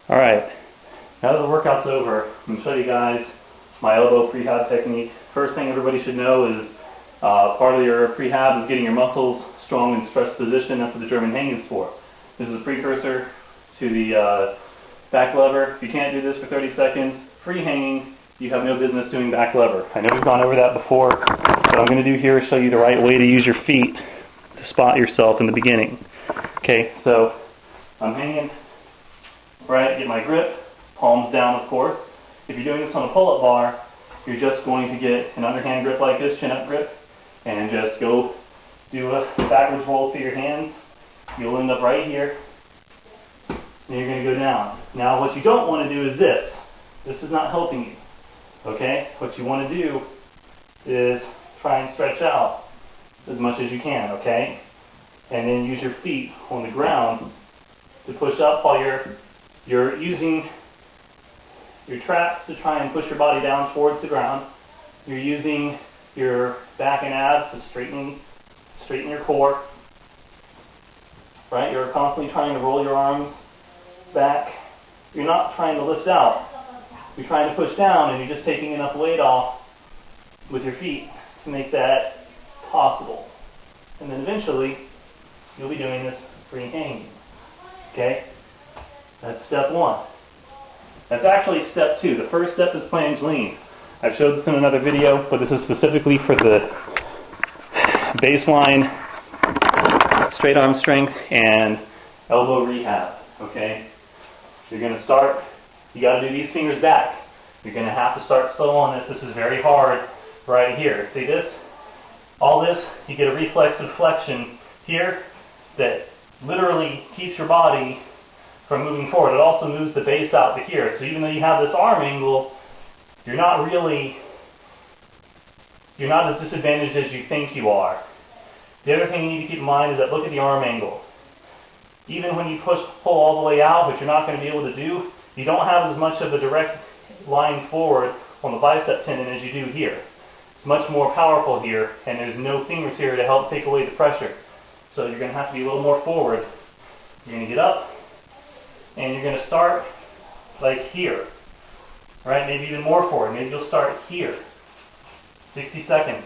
Alright, now that the workout's over, I'm going to show you guys my elbow prehab technique. First thing everybody should know is part of your prehab is getting your muscles strong in stretched position. That's what the German hang is for. This is a precursor to the back lever. If you can't do this for 30 seconds, free hanging, you have no business doing back lever. I know we've gone over that before. What I'm going to do here is show you the right way to use your feet to spot yourself in the beginning. Okay, so I'm hanging, right, get my grip, palms down of course. If you're doing this on a pull-up bar, you're just going to get an underhand grip like this, chin-up grip, and just go do a backwards roll through your hands. You'll end up right here, and you're going to go down. Now what you don't want to do is this. This is not helping you. Okay? What you want to do is try and stretch out as much as you can, okay? And then use your feet on the ground to push up while you're using your traps to try and push your body down towards the ground. You're using your back and abs to straighten your core. Right? You're constantly trying to roll your arms back. You're not trying to lift out. You're trying to push down, and you're just taking enough weight off with your feet to make that possible. And then eventually, you'll be doing this free hanging. Okay? That's step one. That's actually step two. The first step is planche lean. I've showed this in another video, but this is specifically for the baseline straight arm strength and elbow rehab. Okay? You're going to start, you got to do these fingers back. You're going to have to start slow on this. This is very hard right here. See this? All this, you get a reflexive flexion here that literally keeps your body from moving forward. It also moves the base out to here. So even though you have this arm angle, you're not as disadvantaged as you think you are. The other thing you need to keep in mind is that look at the arm angle. Even when you pull all the way out, which you're not going to be able to do, you don't have as much of a direct line forward on the bicep tendon as you do here. It's much more powerful here, and there's no fingers here to help take away the pressure. So you're going to have to be a little more forward. You're going to get up, and you're going to start like here. Right? Maybe even more forward. Maybe you'll start here. 60 seconds.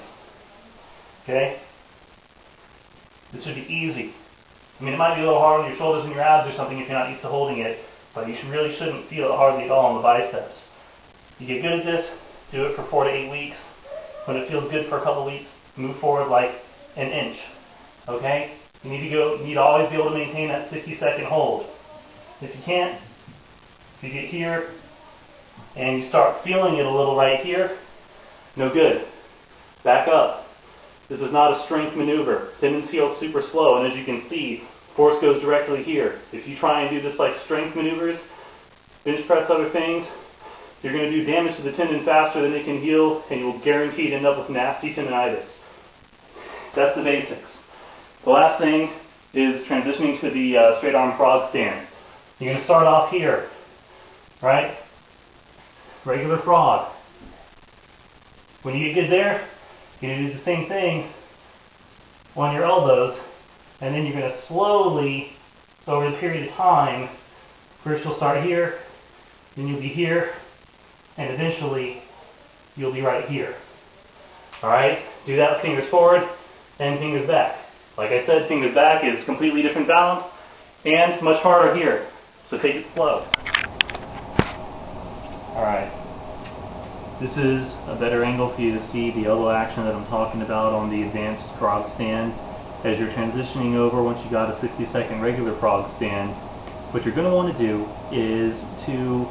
Okay? This should be easy. I mean, it might be a little hard on your shoulders and your abs or something if you're not used to holding it, but you really shouldn't feel it hardly at all on the biceps. You get good at this, do it for 4 to 8 weeks. When it feels good for a couple weeks, move forward like an inch. Okay? You need to always be able to maintain that 60-second hold. If you can't, if you get here and you start feeling it a little right here, no good. Back up. This is not a strength maneuver. Tendons heal super slow, and as you can see, force goes directly here. If you try and do this like strength maneuvers, bench press other things, you're going to do damage to the tendon faster than it can heal, and you'll guaranteed end up with nasty tendonitis. That's the basics. The last thing is transitioning to the straight arm frog stand. You're going to start off here, right? Regular frog. When you get good there, you're going to do the same thing on your elbows, and then you're going to slowly, over the period of time, first you'll start here, then you'll be here, and eventually you'll be right here. Alright? Do that with fingers forward and fingers back. Like I said, fingers back is completely different balance and much harder here. So take it slow. Alright. This is a better angle for you to see the elbow action that I'm talking about on the advanced frog stand. As you're transitioning over, once you got a 60-second regular frog stand, what you're going to want to do is to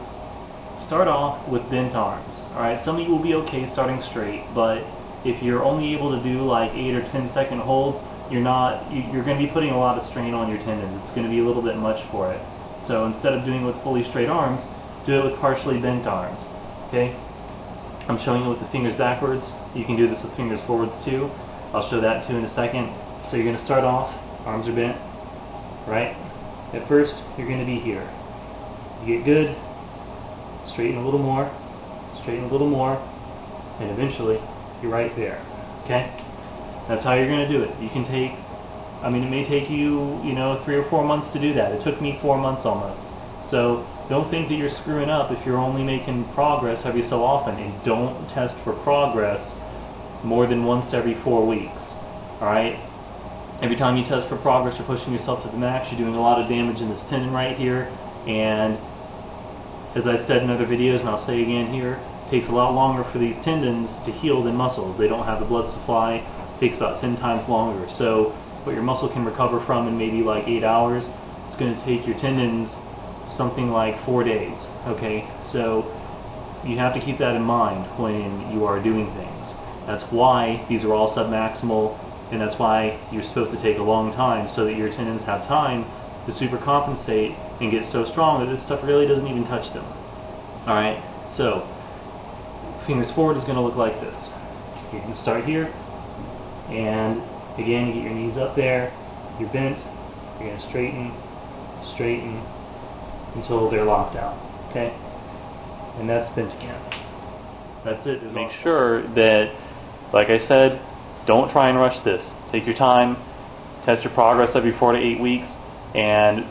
start off with bent arms. Alright, some of you will be okay starting straight, but if you're only able to do like 8 or 10-second holds, you're going to be putting a lot of strain on your tendons. It's going to be a little bit much for it. So instead of doing it with fully straight arms, do it with partially bent arms. Okay? I'm showing you with the fingers backwards. You can do this with fingers forwards too. I'll show that too in a second. So you're going to start off, arms are bent, right? At first, you're going to be here. You get good, straighten a little more, and eventually you're right there. Okay? That's how you're going to do it. You can take, it may take you, 3 or 4 months to do that. It took me 4 months almost. So don't think that you're screwing up if you're only making progress every so often, and don't test for progress more than once every 4 weeks. Alright? Every time you test for progress, you're pushing yourself to the max, you're doing a lot of damage in this tendon right here, and as I said in other videos, and I'll say again here, it takes a lot longer for these tendons to heal than muscles. They don't have the blood supply. It takes about 10 times longer. So what your muscle can recover from in maybe like 8 hours, it's going to take your tendons something like 4 days. Okay, so you have to keep that in mind when you are doing things. That's why these are all submaximal, and that's why you're supposed to take a long time so that your tendons have time to supercompensate and get so strong that this stuff really doesn't even touch them. Alright, so fingers forward is going to look like this. You're going to start here, and again, you get your knees up there, you're bent, you're going to straighten until they're locked out. Okay? And that's bent again. That's it. Make sure that, like I said, don't try and rush this. Take your time, test your progress every 4 to 8 weeks, and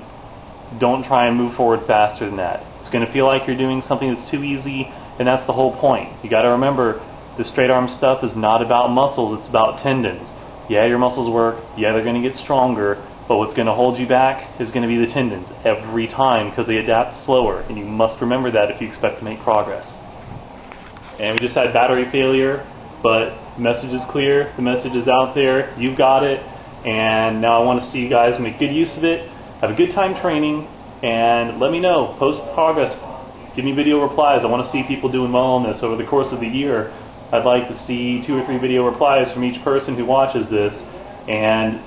don't try and move forward faster than that. It's going to feel like you're doing something that's too easy, and that's the whole point. You got to remember, the straight arm stuff is not about muscles, it's about tendons. Yeah, your muscles work, yeah, they're going to get stronger, but what's going to hold you back is going to be the tendons every time, because they adapt slower, and you must remember that if you expect to make progress. And we just had battery failure, but the message is clear, the message is out there, you've got it, and now I want to see you guys make good use of it. Have a good time training, and let me know. Post progress. Give me video replies. I want to see people doing well on this over the course of the year. I'd like to see 2 or 3 video replies from each person who watches this, and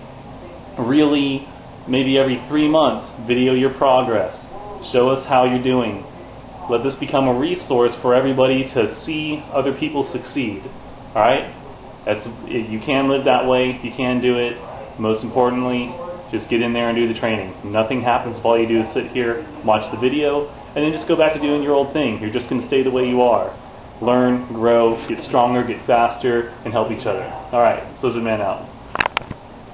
really, maybe every 3 months, video your progress. Show us how you're doing. Let this become a resource for everybody to see other people succeed. Alright? You can live that way. You can do it. Most importantly, just get in there and do the training. Nothing happens if all you do is sit here, watch the video, and then just go back to doing your old thing. You're just going to stay the way you are. Learn, grow, get stronger, get faster, and help each other. Alright, Soldierman out.